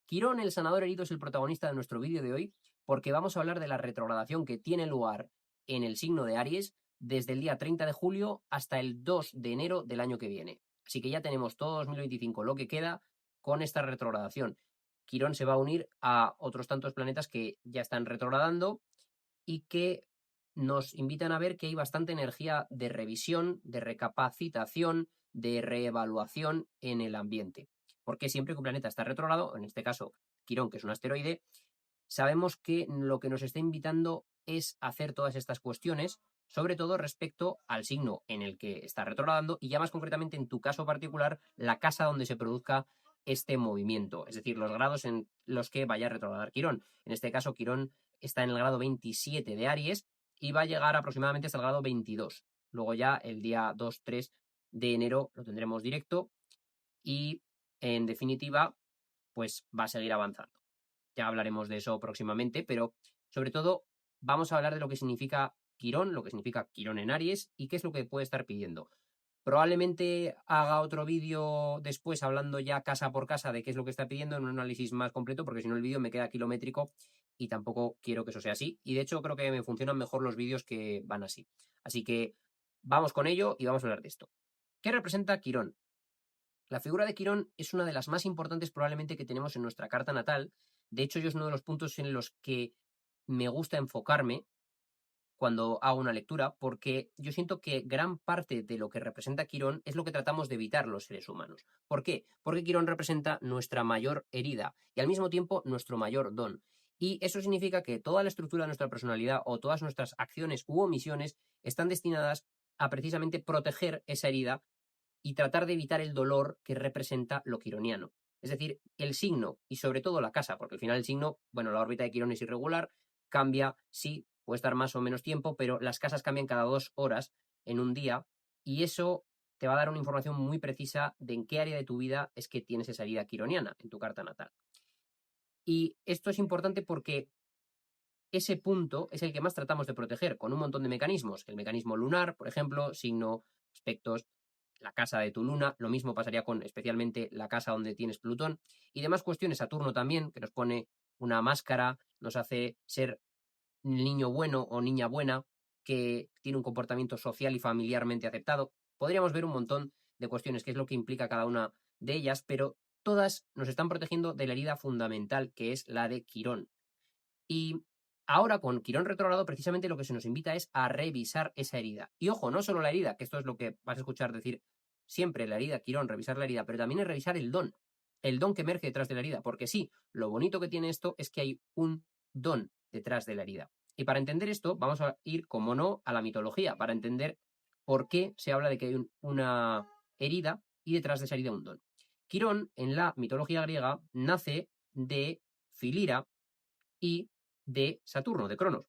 Quirón, el sanador herido, es el protagonista de nuestro vídeo de hoy porque vamos a hablar de la retrogradación que tiene lugar en el signo de Aries desde el día 30 de julio hasta el 2 de enero del año que viene. Así que ya tenemos todo 2025 lo que queda con esta retrogradación. Quirón se va a unir a otros tantos planetas que ya están retrogradando y que nos invitan a ver que hay bastante energía de revisión, de recapacitación, de reevaluación en el ambiente. Porque siempre que un planeta está retrógrado, en este caso Quirón, que es un asteroide, sabemos que lo que nos está invitando es hacer todas estas cuestiones, sobre todo respecto al signo en el que está retrogradando y ya más concretamente en tu caso particular, la casa donde se produzca este movimiento, es decir, los grados en los que vaya a retrogradar Quirón. En este caso, Quirón está en el grado 27 de Aries y va a llegar aproximadamente hasta el grado 22. Luego ya el día 2-3 de enero lo tendremos directo y en definitiva pues va a seguir avanzando. Ya hablaremos de eso próximamente, pero sobre todo vamos a hablar de lo que significa Quirón, lo que significa Quirón en Aries y qué es lo que puede estar pidiendo. Probablemente haga otro vídeo después hablando ya casa por casa de qué es lo que está pidiendo en un análisis más completo, porque si no el vídeo me queda kilométrico y tampoco quiero que eso sea así. Y de hecho creo que me funcionan mejor los vídeos que van así. Así que vamos con ello y vamos a hablar de esto. ¿Qué representa Quirón? La figura de Quirón es una de las más importantes probablemente que tenemos en nuestra carta natal. De hecho, yo es uno de los puntos en los que me gusta enfocarme cuando hago una lectura, porque yo siento que gran parte de lo que representa Quirón es lo que tratamos de evitar los seres humanos. ¿Por qué? Porque Quirón representa nuestra mayor herida y al mismo tiempo nuestro mayor don. Y eso significa que toda la estructura de nuestra personalidad o todas nuestras acciones u omisiones están destinadas a precisamente proteger esa herida y tratar de evitar el dolor que representa lo quironiano. Es decir, el signo y sobre todo la casa, porque al final el signo, bueno, la órbita de Quirón es irregular, cambia, sí, puede estar más o menos tiempo, pero las casas cambian cada 2 horas en un día y eso te va a dar una información muy precisa de en qué área de tu vida es que tienes esa herida quironiana en tu carta natal. Y esto es importante porque ese punto es el que más tratamos de proteger con un montón de mecanismos. El mecanismo lunar, por ejemplo, signo, aspectos, la casa de tu luna, lo mismo pasaría con especialmente la casa donde tienes Plutón y demás cuestiones, Saturno también, que nos pone una máscara, nos hace ser niño bueno o niña buena, que tiene un comportamiento social y familiarmente aceptado. Podríamos ver un montón de cuestiones, que es lo que implica cada una de ellas, pero todas nos están protegiendo de la herida fundamental, que es la de Quirón. Y ahora con Quirón retrogrado, precisamente lo que se nos invita es a revisar esa herida. Y ojo, no solo la herida, que esto es lo que vas a escuchar decir siempre, la herida, Quirón, revisar la herida, pero también es revisar el don que emerge detrás de la herida. Porque sí, lo bonito que tiene esto es que hay un don detrás de la herida. Y para entender esto, vamos a ir, como no, a la mitología, para entender por qué se habla de que hay una herida y detrás de esa herida un don. Quirón, en la mitología griega, nace de Filira y de Saturno, de Cronos.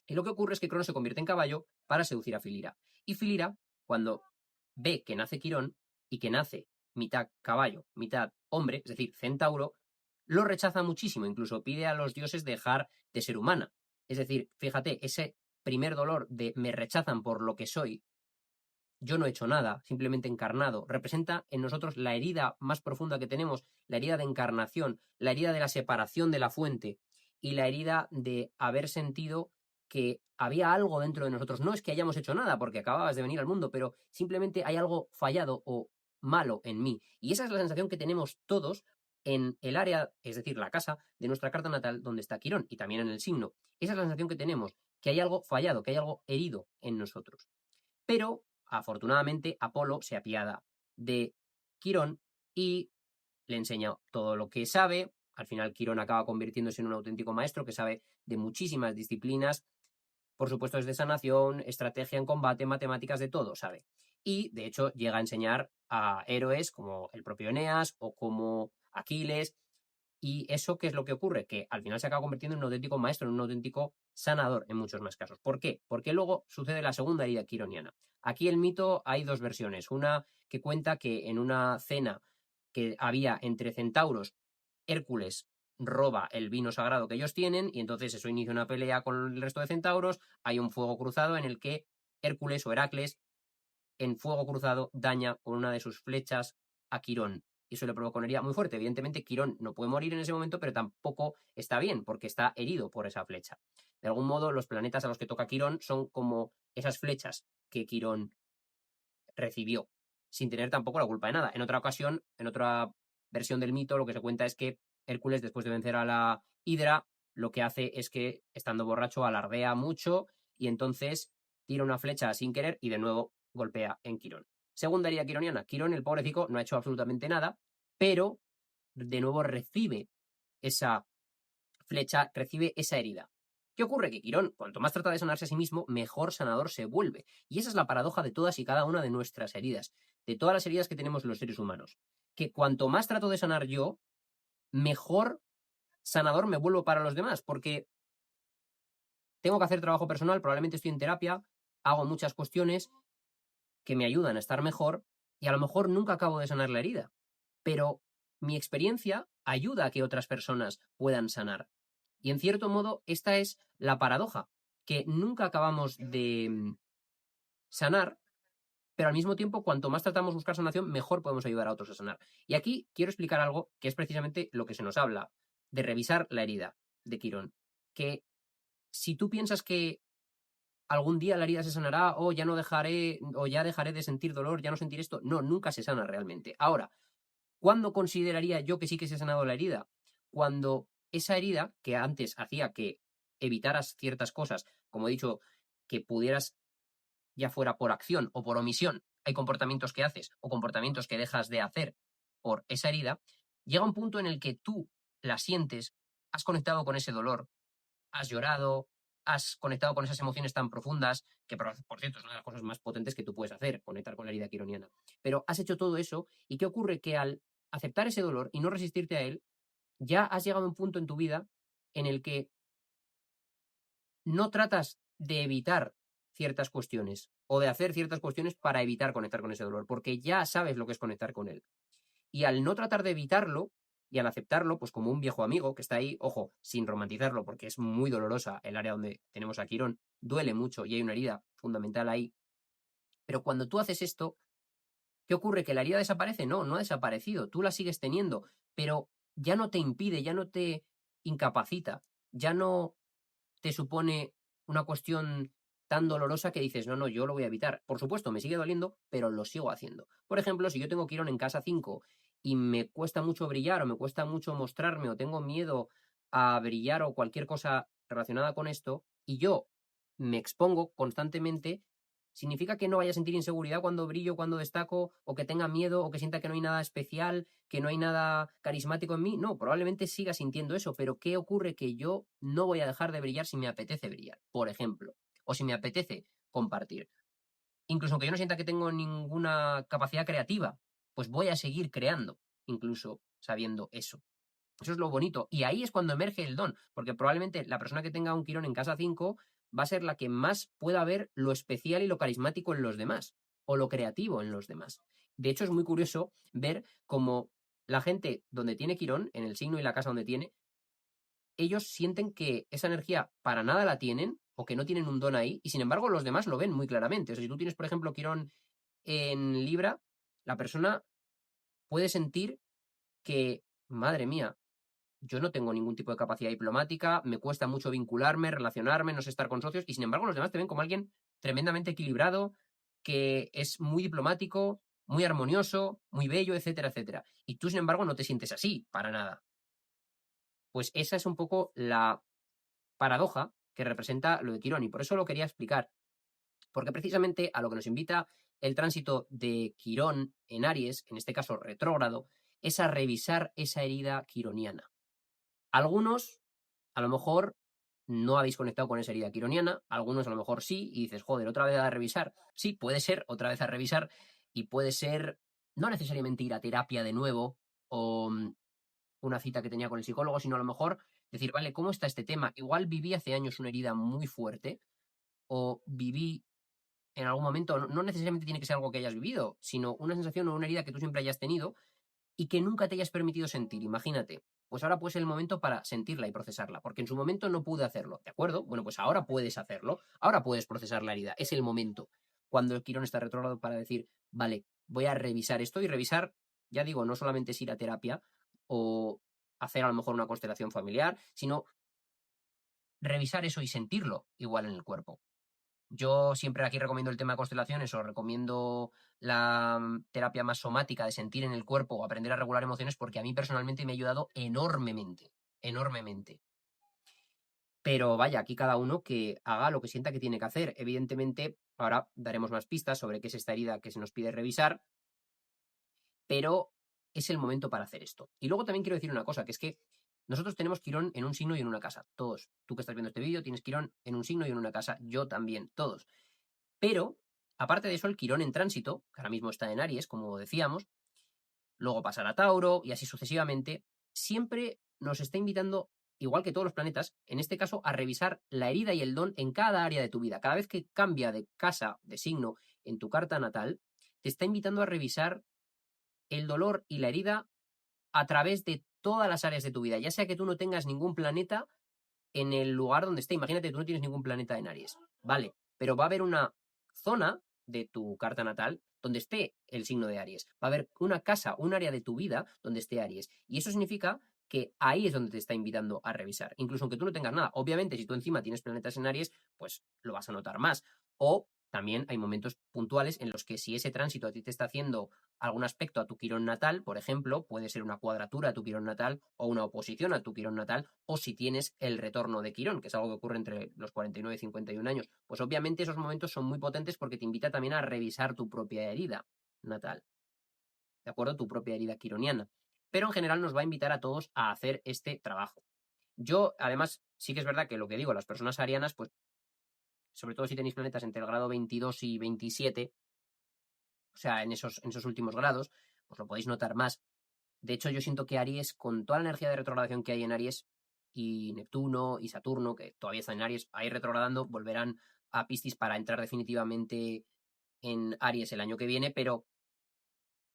Y lo que ocurre es que Cronos se convierte en caballo para seducir a Filira. Y Filira, cuando ve que nace Quirón y que nace mitad caballo, mitad hombre, es decir, centauro, lo rechaza muchísimo, incluso pide a los dioses dejar de ser humana. Es decir, fíjate, ese primer dolor de me rechazan por lo que soy, yo no he hecho nada, simplemente encarnado, representa en nosotros la herida más profunda que tenemos, la herida de encarnación, la herida de la separación de la fuente y la herida de haber sentido que había algo dentro de nosotros. No es que hayamos hecho nada porque acababas de venir al mundo, pero simplemente hay algo fallado o malo en mí. Y esa es la sensación que tenemos todos en el área, es decir, la casa de nuestra carta natal donde está Quirón y también en el signo. Esa es la sensación que tenemos, que hay algo fallado, que hay algo herido en nosotros. Pero, afortunadamente, Apolo se apiada de Quirón y le enseña todo lo que sabe. Al final, Quirón acaba convirtiéndose en un auténtico maestro que sabe de muchísimas disciplinas. Por supuesto, desde sanación, estrategia en combate, matemáticas, de todo, sabe. Y, de hecho, llega a enseñar a héroes como el propio Eneas o como Aquiles. ¿Y eso qué es lo que ocurre? Que al final se acaba convirtiendo en un auténtico maestro, en un auténtico sanador en muchos más casos. ¿Por qué? Porque luego sucede la segunda herida quironiana. Aquí el mito hay dos versiones. Una que cuenta que en una cena que había entre centauros, Hércules roba el vino sagrado que ellos tienen y entonces eso inicia una pelea con el resto de centauros. Hay un fuego cruzado en el que Hércules o Heracles en fuego cruzado daña con una de sus flechas a Quirón y eso le provoca una herida muy fuerte. Evidentemente, Quirón no puede morir en ese momento, pero tampoco está bien porque está herido por esa flecha. De algún modo, los planetas a los que toca Quirón son como esas flechas que Quirón recibió, sin tener tampoco la culpa de nada. En otra ocasión, en otra versión del mito, lo que se cuenta es que Hércules, después de vencer a la Hidra, lo que hace es que, estando borracho, alardea mucho y entonces tira una flecha sin querer y de nuevo golpea en Quirón. Segunda herida quironiana. Quirón, el pobrecito, no ha hecho absolutamente nada, pero de nuevo recibe esa flecha, recibe esa herida. ¿Qué ocurre? Que Quirón, cuanto más trata de sanarse a sí mismo, mejor sanador se vuelve. Y esa es la paradoja de todas y cada una de nuestras heridas, de todas las heridas que tenemos los seres humanos. Que cuanto más trato de sanar yo, mejor sanador me vuelvo para los demás, porque tengo que hacer trabajo personal, probablemente estoy en terapia, hago muchas cuestiones que me ayudan a estar mejor y a lo mejor nunca acabo de sanar la herida, pero mi experiencia ayuda a que otras personas puedan sanar. Y en cierto modo, esta es la paradoja, que nunca acabamos de sanar, pero al mismo tiempo, cuanto más tratamos de buscar sanación, mejor podemos ayudar a otros a sanar. Y aquí quiero explicar algo que es precisamente lo que se nos habla, de revisar la herida de Quirón. Que si tú piensas que algún día la herida se sanará, o ya no dejaré, o ya dejaré de sentir dolor, ya no sentir esto, no, nunca se sana realmente. Ahora, ¿cuándo consideraría yo que sí que se ha sanado la herida? Cuando esa herida, que antes hacía que evitaras ciertas cosas, como he dicho, que pudieras, ya fuera por acción o por omisión, hay comportamientos que haces o comportamientos que dejas de hacer por esa herida, llega un punto en el que tú la sientes, has conectado con ese dolor, has llorado, has conectado con esas emociones tan profundas, que por cierto es una de las cosas más potentes que tú puedes hacer, conectar con la herida quironiana. Pero has hecho todo eso y ¿qué ocurre? Que al aceptar ese dolor y no resistirte a él, ya has llegado a un punto en tu vida en el que no tratas de evitar ciertas cuestiones o de hacer ciertas cuestiones para evitar conectar con ese dolor, porque ya sabes lo que es conectar con él. Y al no tratar de evitarlo y al aceptarlo, pues como un viejo amigo que está ahí, ojo, sin romantizarlo, porque es muy dolorosa el área donde tenemos a Quirón, duele mucho y hay una herida fundamental ahí. Pero cuando tú haces esto, ¿qué ocurre? ¿Que la herida desaparece? No, no ha desaparecido, tú la sigues teniendo, pero ya no te impide, ya no te incapacita, ya no te supone una cuestión tan dolorosa que dices, no, no, yo lo voy a evitar. Por supuesto, me sigue doliendo, pero lo sigo haciendo. Por ejemplo, si yo tengo Quirón en casa 5 y me cuesta mucho brillar o me cuesta mucho mostrarme o tengo miedo a brillar o cualquier cosa relacionada con esto, y yo me expongo constantemente, significa que no vaya a sentir inseguridad cuando brillo, cuando destaco, o que tenga miedo, o que sienta que no hay nada especial, que no hay nada carismático en mí. No, probablemente siga sintiendo eso, pero ¿qué ocurre? Que yo no voy a dejar de brillar si me apetece brillar, por ejemplo, o si me apetece compartir. Incluso aunque yo no sienta que tengo ninguna capacidad creativa, pues voy a seguir creando, incluso sabiendo eso. Eso es lo bonito. Y ahí es cuando emerge el don, porque probablemente la persona que tenga un Quirón en casa 5 va a ser la que más pueda ver lo especial y lo carismático en los demás, o lo creativo en los demás. De hecho, es muy curioso ver cómo la gente donde tiene Quirón, en el signo y la casa donde tiene, ellos sienten que esa energía para nada la tienen, o que no tienen un don ahí, y sin embargo los demás lo ven muy claramente. O sea, si tú tienes, por ejemplo, Quirón en Libra, la persona puede sentir que, madre mía, yo no tengo ningún tipo de capacidad diplomática, me cuesta mucho vincularme, relacionarme, no sé estar con socios, y sin embargo los demás te ven como alguien tremendamente equilibrado, que es muy diplomático, muy armonioso, muy bello, etcétera, etcétera. Y tú, sin embargo, no te sientes así, para nada. Pues esa es un poco la paradoja que representa lo de Quirón, y por eso lo quería explicar, porque precisamente a lo que nos invita el tránsito de Quirón en Aries, en este caso retrógrado, es a revisar esa herida quironiana. Algunos, a lo mejor, no habéis conectado con esa herida quironiana, algunos a lo mejor sí, y dices, joder, otra vez a revisar. Sí, puede ser, otra vez a revisar, y puede ser no necesariamente ir a terapia de nuevo o una cita que tenía con el psicólogo, sino a lo mejor decir, vale, ¿cómo está este tema? Igual viví hace años una herida muy fuerte, o viví en algún momento, no necesariamente tiene que ser algo que hayas vivido, sino una sensación o una herida que tú siempre hayas tenido y que nunca te hayas permitido sentir, imagínate. Pues ahora puede ser el momento para sentirla y procesarla, porque en su momento no pude hacerlo, ¿de acuerdo? Bueno, pues ahora puedes hacerlo, ahora puedes procesar la herida, es el momento. Cuando el Quirón está retrógrado para decir, vale, voy a revisar esto y revisar Ya digo, no solamente es ir a terapia o hacer a lo mejor una constelación familiar, sino revisar eso y sentirlo igual en el cuerpo. Yo siempre aquí recomiendo el tema de constelaciones o recomiendo la terapia más somática de sentir en el cuerpo o aprender a regular emociones porque a mí personalmente me ha ayudado enormemente, enormemente. Pero vaya, aquí cada uno que haga lo que sienta que tiene que hacer. Evidentemente, ahora daremos más pistas sobre qué es esta herida que se nos pide revisar, pero es el momento para hacer esto. Y luego también quiero decir una cosa, que es que nosotros tenemos Quirón en un signo y en una casa, todos. Tú que estás viendo este vídeo tienes Quirón en un signo y en una casa, yo también, todos. Pero, aparte de eso, el Quirón en tránsito, que ahora mismo está en Aries, como decíamos, luego pasará a Tauro y así sucesivamente, siempre nos está invitando, igual que todos los planetas, en este caso, a revisar la herida y el don en cada área de tu vida. Cada vez que cambia de casa, de signo, en tu carta natal, te está invitando a revisar el dolor y la herida a través de todas las áreas de tu vida, ya sea que tú no tengas ningún planeta en el lugar donde esté. Imagínate, tú no tienes ningún planeta en Aries, vale, pero va a haber una zona de tu carta natal donde esté el signo de Aries. Va a haber una casa, un área de tu vida donde esté Aries. Y eso significa que ahí es donde te está invitando a revisar. Incluso aunque tú no tengas nada. Obviamente, si tú encima tienes planetas en Aries, pues lo vas a notar más. O también hay momentos puntuales en los que si ese tránsito a ti te está haciendo algún aspecto a tu quirón natal, por ejemplo, puede ser una cuadratura a tu quirón natal o una oposición a tu quirón natal, o si tienes el retorno de quirón, que es algo que ocurre entre los 49 y 51 años, pues obviamente esos momentos son muy potentes porque te invita también a revisar tu propia herida natal, ¿de acuerdo? Tu propia herida quironiana. Pero en general nos va a invitar a todos a hacer este trabajo. Yo, además, sí que es verdad que lo que digo, las personas arianas, pues, sobre todo si tenéis planetas entre el grado 22 y 27, o sea, en esos últimos grados, pues lo podéis notar más. De hecho, yo siento que Aries, con toda la energía de retrogradación que hay en Aries, y Neptuno y Saturno, que todavía están en Aries, ahí retrogradando, volverán a Piscis para entrar definitivamente en Aries el año que viene, pero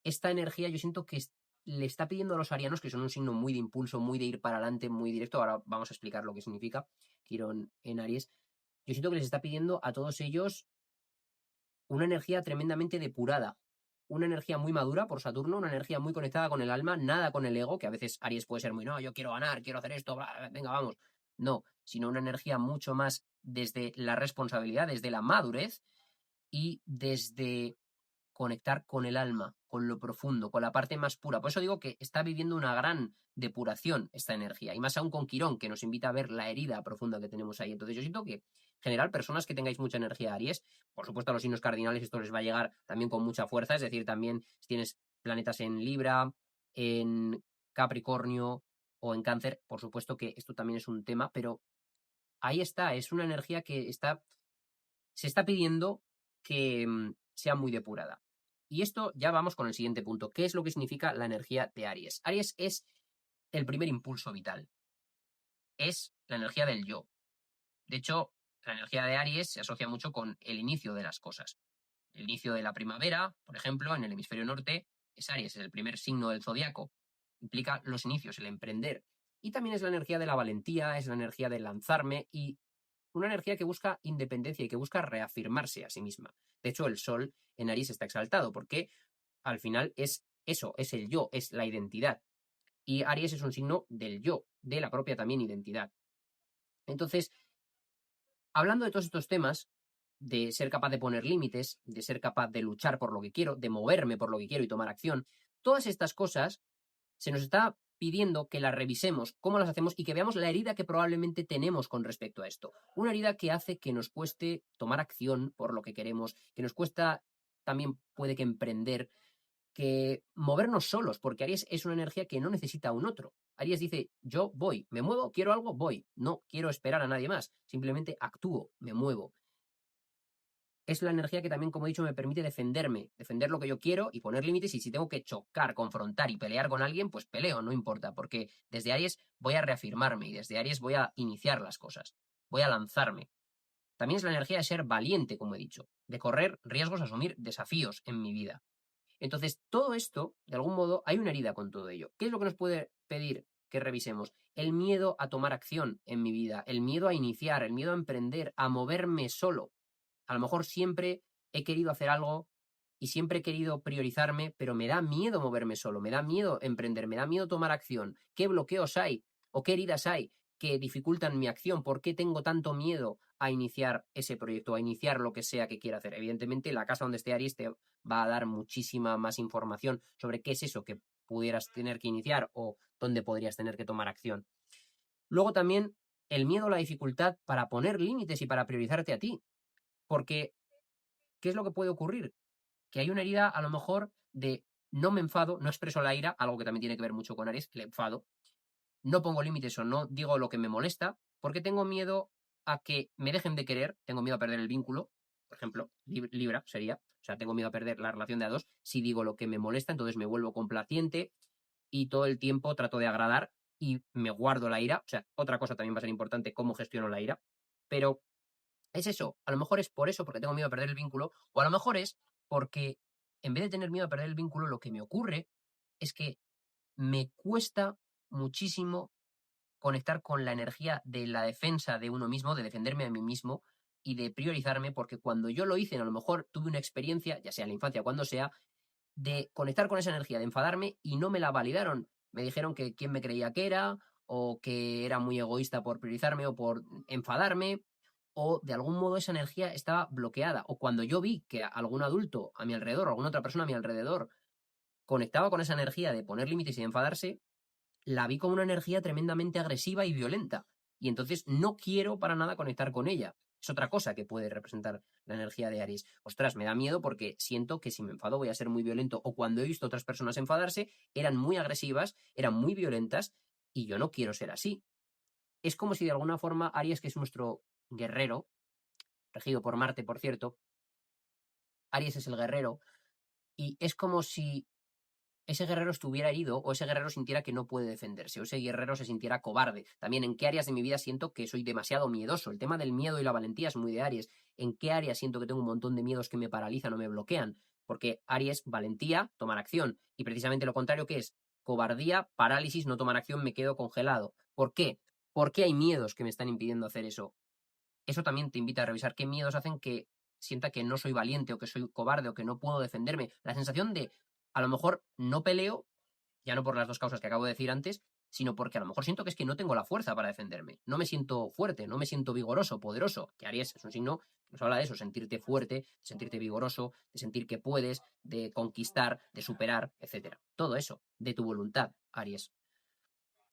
esta energía yo siento que le está pidiendo a los arianos, que son un signo muy de impulso, muy de ir para adelante, muy directo, ahora vamos a explicar lo que significa Quirón en Aries, yo siento que les está pidiendo a todos ellos una energía tremendamente depurada, una energía muy madura por Saturno, una energía muy conectada con el alma, nada con el ego, que a veces Aries puede ser muy, no, yo quiero ganar, quiero hacer esto, bla, venga, vamos. No, sino una energía mucho más desde la responsabilidad, desde la madurez y desde conectar con el alma, con lo profundo, con la parte más pura. Por eso digo que está viviendo una gran depuración esta energía, y más aún con Quirón, que nos invita a ver la herida profunda que tenemos ahí. Entonces yo siento que, en general, personas que tengáis mucha energía Aries, por supuesto a los signos cardinales esto les va a llegar también con mucha fuerza, es decir, también si tienes planetas en Libra, en Capricornio o en Cáncer, por supuesto que esto también es un tema, pero ahí está, es una energía que se está pidiendo que sea muy depurada. Y esto ya vamos con el siguiente punto. ¿Qué es lo que significa la energía de Aries? Aries es el primer impulso vital. Es la energía del yo. De hecho, la energía de Aries se asocia mucho con el inicio de las cosas. El inicio de la primavera, por ejemplo, en el hemisferio norte, es Aries, es el primer signo del zodiaco. Implica los inicios, el emprender. Y también es la energía de la valentía, es la energía de lanzarme y una energía que busca independencia y que busca reafirmarse a sí misma. De hecho, el Sol en Aries está exaltado porque al final es eso, es el yo, es la identidad. Y Aries es un signo del yo, de la propia también identidad. Entonces, hablando de todos estos temas, de ser capaz de poner límites, de ser capaz de luchar por lo que quiero, de moverme por lo que quiero y tomar acción, todas estas cosas se nos está pidiendo que las revisemos, cómo las hacemos y que veamos la herida que probablemente tenemos con respecto a esto. Una herida que hace que nos cueste tomar acción por lo que queremos, que nos cuesta también puede que emprender, que movernos solos, porque Aries es una energía que no necesita a un otro. Aries dice, yo voy, me muevo, quiero algo, voy. No quiero esperar a nadie más, simplemente actúo, me muevo. Es la energía que también, como he dicho, me permite defenderme, defender lo que yo quiero y poner límites, y si tengo que chocar, confrontar y pelear con alguien, pues peleo, no importa, porque desde Aries voy a reafirmarme y desde Aries voy a iniciar las cosas, voy a lanzarme. También es la energía de ser valiente, como he dicho, de correr riesgos, asumir desafíos en mi vida. Entonces, todo esto, de algún modo, hay una herida con todo ello. ¿Qué es lo que nos puede pedir que revisemos? El miedo a tomar acción en mi vida, el miedo a iniciar, el miedo a emprender, a moverme solo. A lo mejor siempre he querido hacer algo y siempre he querido priorizarme, pero me da miedo moverme solo, me da miedo emprender, me da miedo tomar acción. ¿Qué bloqueos hay o qué heridas hay que dificultan mi acción? ¿Por qué tengo tanto miedo a iniciar ese proyecto, a iniciar lo que sea que quiera hacer? Evidentemente, la casa donde esté Aries te va a dar muchísima más información sobre qué es eso que pudieras tener que iniciar o dónde podrías tener que tomar acción. Luego también el miedo a la dificultad para poner límites y para priorizarte a ti. Porque, ¿qué es lo que puede ocurrir? Que hay una herida a lo mejor de no me enfado, no expreso la ira, algo que también tiene que ver mucho con Aries, el enfado, no pongo límites o no digo lo que me molesta, porque tengo miedo a que me dejen de querer, tengo miedo a perder el vínculo, por ejemplo, Libra sería, o sea, tengo miedo a perder la relación de a dos si digo lo que me molesta, entonces me vuelvo complaciente y todo el tiempo trato de agradar y me guardo la ira, o sea, otra cosa también va a ser importante, cómo gestiono la ira, pero es eso, a lo mejor es por eso, porque tengo miedo a perder el vínculo, o a lo mejor es porque en vez de tener miedo a perder el vínculo, lo que me ocurre es que me cuesta muchísimo conectar con la energía de la defensa de uno mismo, de defenderme a mí mismo y de priorizarme, porque cuando yo lo hice, a lo mejor tuve una experiencia, ya sea en la infancia o cuando sea, de conectar con esa energía, de enfadarme y no me la validaron. Me dijeron que quién me creía que era, o que era muy egoísta por priorizarme o por enfadarme, o de algún modo esa energía estaba bloqueada. O cuando yo vi que algún adulto a mi alrededor, o alguna otra persona a mi alrededor, conectaba con esa energía de poner límites y de enfadarse, la vi como una energía tremendamente agresiva y violenta. Y entonces no quiero para nada conectar con ella. Es otra cosa que puede representar la energía de Aries. Ostras, me da miedo porque siento que si me enfado voy a ser muy violento. O cuando he visto a otras personas enfadarse, eran muy agresivas, eran muy violentas, y yo no quiero ser así. Es como si de alguna forma Aries, que es nuestro guerrero, regido por Marte, por cierto, Aries es el guerrero, y es como si ese guerrero estuviera herido o ese guerrero sintiera que no puede defenderse o ese guerrero se sintiera cobarde. También en qué áreas de mi vida siento que soy demasiado miedoso. El tema del miedo y la valentía es muy de Aries. ¿En qué áreas siento que tengo un montón de miedos que me paralizan o me bloquean? Porque Aries, valentía, tomar acción. Y precisamente lo contrario que es cobardía, parálisis, no tomar acción, me quedo congelado. ¿Por qué? ¿Por qué hay miedos que me están impidiendo hacer eso? Eso también te invita a revisar qué miedos hacen que sienta que no soy valiente o que soy cobarde o que no puedo defenderme. La sensación de, a lo mejor, no peleo, ya no por las dos causas que acabo de decir antes, sino porque a lo mejor siento que es que no tengo la fuerza para defenderme. No me siento fuerte, no me siento vigoroso, poderoso. Que Aries es un signo que nos habla de eso, sentirte fuerte, de sentirte vigoroso, de sentir que puedes, de conquistar, de superar, etcétera. Todo eso, de tu voluntad, Aries.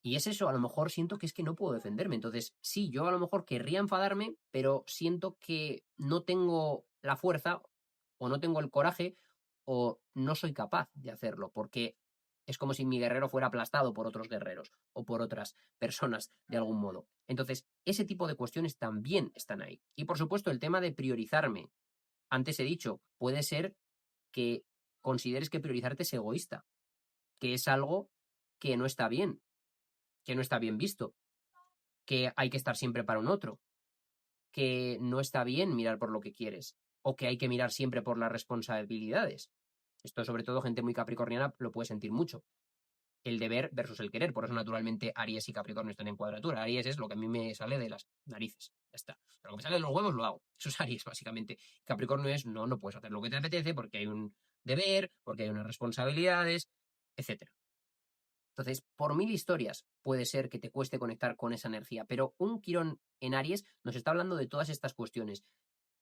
Y es eso, a lo mejor siento que es que no puedo defenderme. Entonces, sí, yo a lo mejor querría enfadarme, pero siento que no tengo la fuerza o no tengo el coraje o no soy capaz de hacerlo, porque es como si mi guerrero fuera aplastado por otros guerreros o por otras personas de algún modo. Entonces, ese tipo de cuestiones también están ahí. Y por supuesto, el tema de priorizarme. Antes he dicho, puede ser que consideres que priorizarte es egoísta, que es algo que no está bien, que no está bien visto, que hay que estar siempre para un otro, que no está bien mirar por lo que quieres, o que hay que mirar siempre por las responsabilidades. Esto, sobre todo, gente muy capricorniana lo puede sentir mucho. El deber versus el querer. Por eso, naturalmente, Aries y Capricornio están en cuadratura. Aries es lo que a mí me sale de las narices. Ya está. Pero lo que me sale de los huevos lo hago. Eso es Aries, básicamente. Capricornio es no puedes hacer lo que te apetece porque hay un deber, porque hay unas responsabilidades, etcétera. Entonces, por mil historias puede ser que te cueste conectar con esa energía, pero un Quirón en Aries nos está hablando de todas estas cuestiones,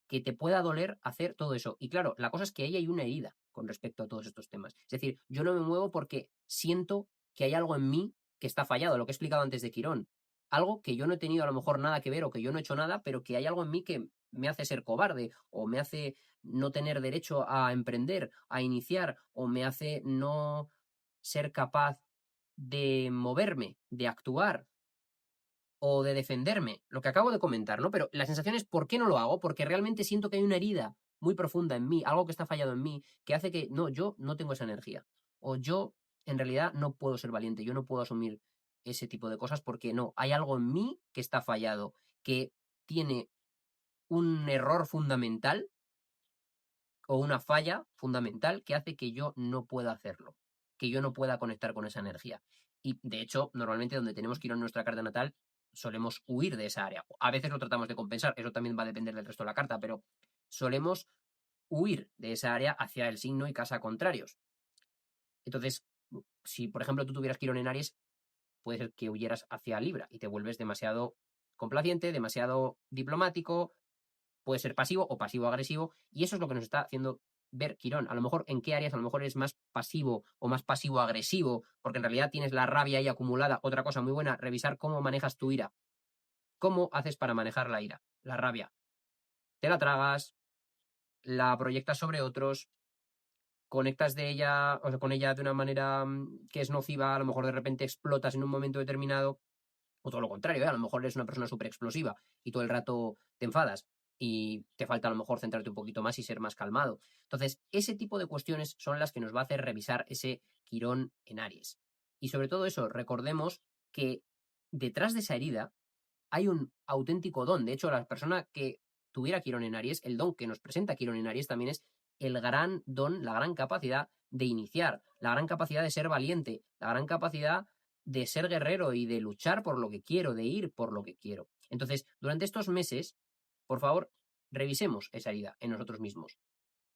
que te pueda doler hacer todo eso. Y claro, la cosa es que ahí hay una herida con respecto a todos estos temas. Es decir, yo no me muevo porque siento que hay algo en mí que está fallado, lo que he explicado antes de Quirón. Algo que yo no he tenido a lo mejor nada que ver o que yo no he hecho nada, pero que hay algo en mí que me hace ser cobarde o me hace no tener derecho a emprender, a iniciar o me hace no ser capaz de moverme, de actuar o de defenderme, lo que acabo de comentar, ¿no? Pero la sensación es, ¿por qué no lo hago? Porque realmente siento que hay una herida muy profunda en mí, algo que está fallado en mí, que hace que, no, yo no tengo esa energía. O yo, en realidad, no puedo ser valiente, yo no puedo asumir ese tipo de cosas porque no, hay algo en mí que está fallado, que tiene un error fundamental o una falla fundamental que hace que yo no pueda hacerlo, que yo no pueda conectar con esa energía. Y de hecho, normalmente donde tenemos que ir en nuestra carta natal, solemos huir de esa área. A veces lo tratamos de compensar, eso también va a depender del resto de la carta, pero solemos huir de esa área hacia el signo y casa contrarios. Entonces, si por ejemplo tú tuvieras Quirón en Aries, puede ser que huyeras hacia Libra y te vuelves demasiado complaciente, demasiado diplomático, puede ser pasivo o pasivo-agresivo, y eso es lo que nos está haciendo ver Quirón. A lo mejor en qué áreas a lo mejor eres más pasivo o más pasivo-agresivo, porque en realidad tienes la rabia ahí acumulada. Otra cosa muy buena, revisar cómo manejas tu ira. ¿Cómo haces para manejar la ira, la rabia? ¿Te la tragas? ¿La proyectas sobre otros? ¿Conectas de ella, o sea, con ella de una manera que es nociva? A lo mejor de repente explotas en un momento determinado. O todo lo contrario, ¿eh? A lo mejor eres una persona súper explosiva y todo el rato te enfadas y te falta a lo mejor centrarte un poquito más y ser más calmado. Entonces, ese tipo de cuestiones son las que nos va a hacer revisar ese Quirón en Aries. Y sobre todo eso, recordemos que detrás de esa herida hay un auténtico don. De hecho, la persona que tuviera Quirón en Aries, el don que nos presenta Quirón en Aries también es el gran don, la gran capacidad de iniciar, la gran capacidad de ser valiente, la gran capacidad de ser guerrero y de luchar por lo que quiero, de ir por lo que quiero. Entonces, durante estos meses, por favor, revisemos esa herida en nosotros mismos,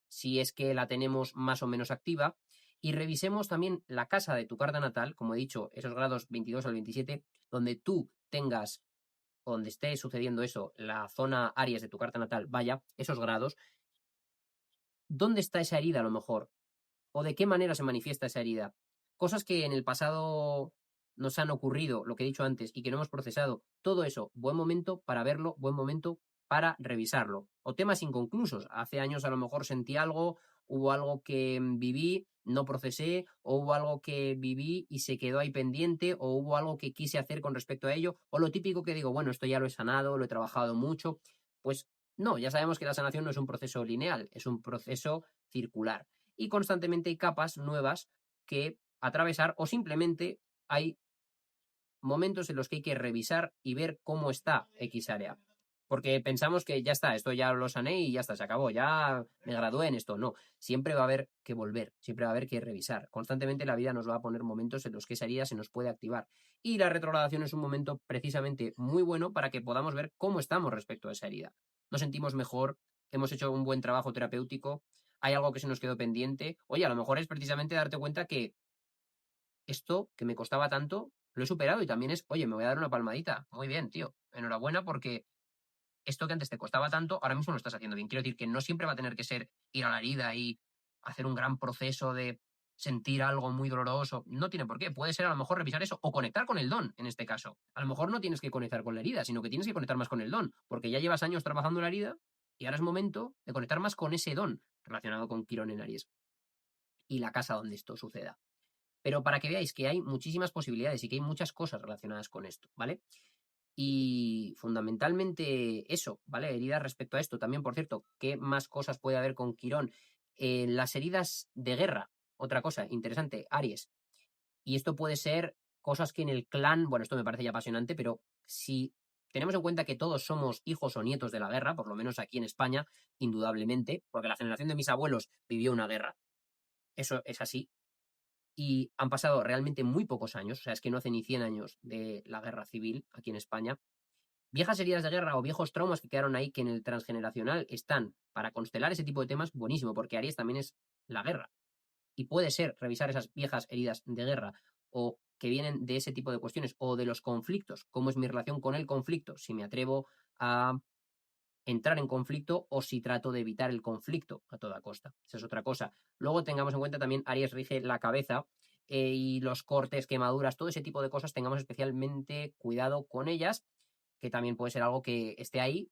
si es que la tenemos más o menos activa, y revisemos también la casa de tu carta natal, como he dicho, esos grados 22 al 27, donde tú tengas, donde esté sucediendo eso, la zona Aries de tu carta natal, vaya, esos grados, ¿dónde está esa herida a lo mejor? ¿O de qué manera se manifiesta esa herida? Cosas que en el pasado nos han ocurrido, lo que he dicho antes, y que no hemos procesado. Todo eso, buen momento para verlo, buen momento para revisarlo. O temas inconclusos. Hace años a lo mejor sentí algo, hubo algo que viví, no procesé, o hubo algo que viví y se quedó ahí pendiente, o hubo algo que quise hacer con respecto a ello, o lo típico que digo, bueno, esto ya lo he sanado, lo he trabajado mucho. Pues no, ya sabemos que la sanación no es un proceso lineal, es un proceso circular y constantemente hay capas nuevas que atravesar o simplemente hay momentos en los que hay que revisar y ver cómo está X área. Porque pensamos que ya está, esto ya lo sané y ya está, se acabó, ya me gradué en esto. No, siempre va a haber que volver, siempre va a haber que revisar. Constantemente la vida nos va a poner momentos en los que esa herida se nos puede activar. Y la retrogradación es un momento precisamente muy bueno para que podamos ver cómo estamos respecto a esa herida. Nos sentimos mejor, hemos hecho un buen trabajo terapéutico, hay algo que se nos quedó pendiente. Oye, a lo mejor es precisamente darte cuenta que esto que me costaba tanto, lo he superado y también es, oye, me voy a dar una palmadita. Muy bien, tío. Enhorabuena porque esto que antes te costaba tanto, ahora mismo lo estás haciendo bien. Quiero decir que no siempre va a tener que ser ir a la herida y hacer un gran proceso de sentir algo muy doloroso. No tiene por qué. Puede ser a lo mejor revisar eso o conectar con el don, en este caso. A lo mejor no tienes que conectar con la herida, sino que tienes que conectar más con el don, porque ya llevas años trabajando la herida y ahora es momento de conectar más con ese don relacionado con Quirón en Aries y la casa donde esto suceda. Pero para que veáis que hay muchísimas posibilidades y que hay muchas cosas relacionadas con esto, ¿vale? Y fundamentalmente eso, ¿vale? Heridas respecto a esto. También, por cierto, ¿qué más cosas puede haber con Quirón? Las heridas de guerra, otra cosa interesante, Aries. Y esto puede ser cosas que en el clan, bueno, esto me parece ya apasionante, pero si tenemos en cuenta que todos somos hijos o nietos de la guerra, por lo menos aquí en España, indudablemente, porque la generación de mis abuelos vivió una guerra, eso es así, y han pasado realmente muy pocos años, o sea, es que no hace ni 100 años de la guerra civil aquí en España. Viejas heridas de guerra o viejos traumas que quedaron ahí que en el transgeneracional están para constelar ese tipo de temas, buenísimo, porque Aries también es la guerra. Y puede ser revisar esas viejas heridas de guerra o que vienen de ese tipo de cuestiones o de los conflictos, cómo es mi relación con el conflicto, si me atrevo a entrar en conflicto o si trato de evitar el conflicto a toda costa. Esa es otra cosa. Luego tengamos en cuenta también Aries rige la cabeza y los cortes, quemaduras, todo ese tipo de cosas, tengamos especialmente cuidado con ellas, que también puede ser algo que esté ahí.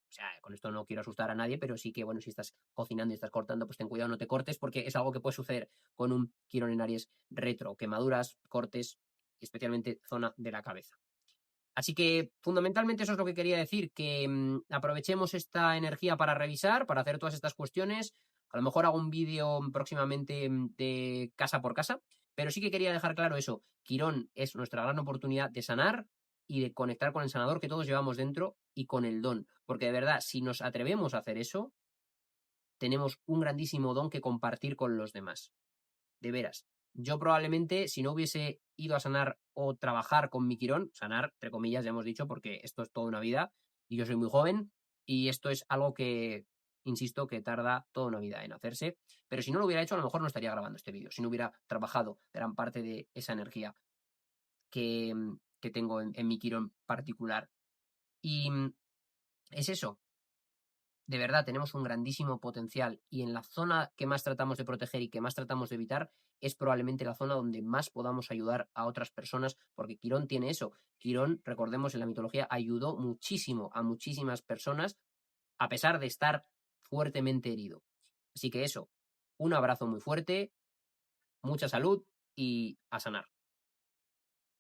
O sea, con esto no quiero asustar a nadie, pero sí que, bueno, si estás cocinando y estás cortando, pues ten cuidado, no te cortes, porque es algo que puede suceder con un Quirón en Aries retro, quemaduras, cortes, especialmente zona de la cabeza. Así que fundamentalmente eso es lo que quería decir, que aprovechemos esta energía para revisar, para hacer todas estas cuestiones. A lo mejor hago un vídeo próximamente de casa por casa, pero sí que quería dejar claro eso. Quirón es nuestra gran oportunidad de sanar y de conectar con el sanador que todos llevamos dentro y con el don. Porque de verdad, si nos atrevemos a hacer eso, tenemos un grandísimo don que compartir con los demás. De veras. Yo probablemente, si no hubiese ido a sanar o trabajar con mi Quirón, sanar, entre comillas, ya hemos dicho, porque esto es toda una vida y yo soy muy joven y esto es algo que insisto que tarda toda una vida en hacerse, pero si no lo hubiera hecho, a lo mejor no estaría grabando este vídeo, si no hubiera trabajado gran parte de esa energía que tengo en mi Quirón particular. Y es eso, de verdad tenemos un grandísimo potencial y en la zona que más tratamos de proteger y que más tratamos de evitar es probablemente la zona donde más podamos ayudar a otras personas, porque Quirón tiene eso. Quirón, recordemos, en la mitología ayudó muchísimo a muchísimas personas a pesar de estar fuertemente herido. Así que eso, un abrazo muy fuerte, mucha salud y a sanar.